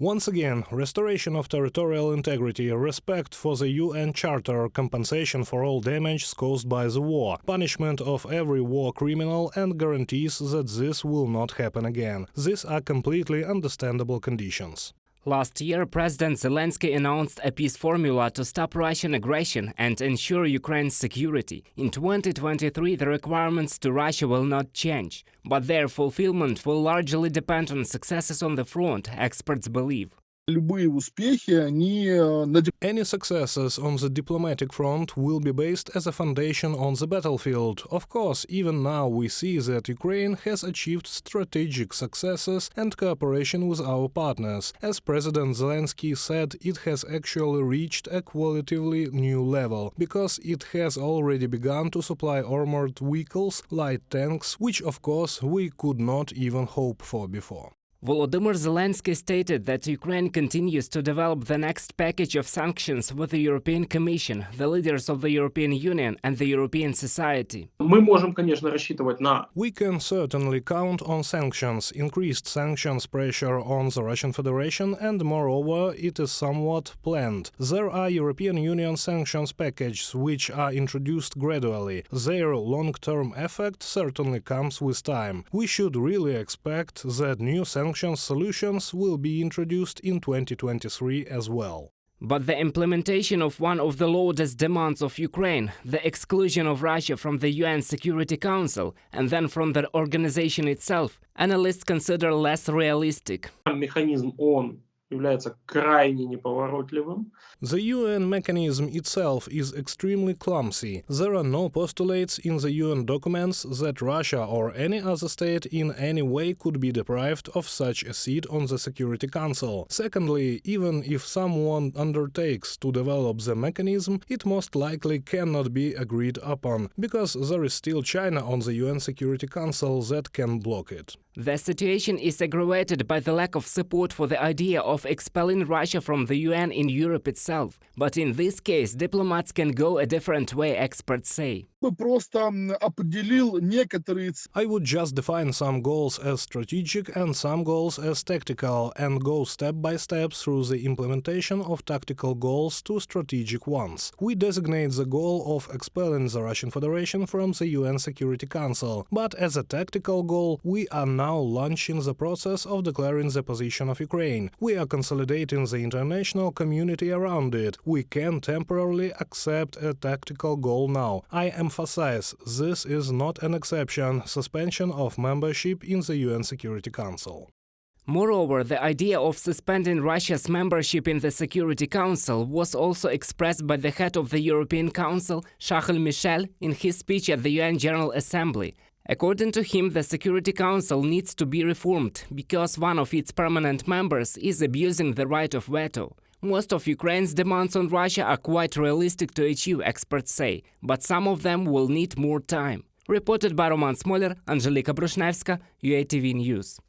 Once again, restoration of territorial integrity, respect for the UN Charter, compensation for all damage caused by the war, punishment of every war criminal and guarantees that this will not happen again. These are completely understandable conditions. Last year, President Zelensky announced a peace formula to stop Russian aggression and ensure Ukraine's security. In 2023, the requirements to Russia will not change, but their fulfillment will largely depend on successes on the front, experts believe. Any successes on the diplomatic front will be based as a foundation on the battlefield. Of course, even now we see that Ukraine has achieved strategic successes and cooperation with our partners. As President Zelensky said, it has actually reached a qualitatively new level, because it has already begun to supply armored vehicles, light tanks, which of course we could not even hope for before. Volodymyr Zelensky stated that Ukraine continues to develop the next package of sanctions with the European Commission, the leaders of the European Union and the European society. We can certainly count on sanctions, increased sanctions pressure on the Russian Federation, and moreover, it is somewhat planned. There are European Union sanctions packages which are introduced gradually. Their long-term effect certainly comes with time. We should really expect that new sanctions solutions will be introduced in 2023 as well. But the implementation of one of the loudest demands of Ukraine, the exclusion of Russia from the UN Security Council and then from the organization itself, analysts consider less realistic. The UN mechanism itself is extremely clumsy. There are no postulates in the UN documents that Russia or any other state in any way could be deprived of such a seat on the Security Council. Secondly, even if someone undertakes to develop the mechanism, it most likely cannot be agreed upon, because there is still China on the UN Security Council that can block it. The situation is aggravated by the lack of support for the idea of expelling Russia from the UN in Europe itself. But in this case, diplomats can go a different way, experts say. I would just define some goals as strategic and some goals as tactical, and go step by step through the implementation of tactical goals to strategic ones. We designate the goal of expelling the Russian Federation from the UN Security Council, but as a tactical goal, we are now launching the process of declaring the position of Ukraine. We are consolidating the international community around it. We can temporarily accept a tactical goal now. I emphasize, this is not an exception, suspension of membership in the UN Security Council. Moreover, the idea of suspending Russia's membership in the Security Council was also expressed by the head of the European Council, Charles Michel, in his speech at the UN General Assembly. According to him, the Security Council needs to be reformed because one of its permanent members is abusing the right of veto. Most of Ukraine's demands on Russia are quite realistic to achieve, experts say, but some of them will need more time. Reported by Roman Smoler, Angelika Brushnevska, UATV News.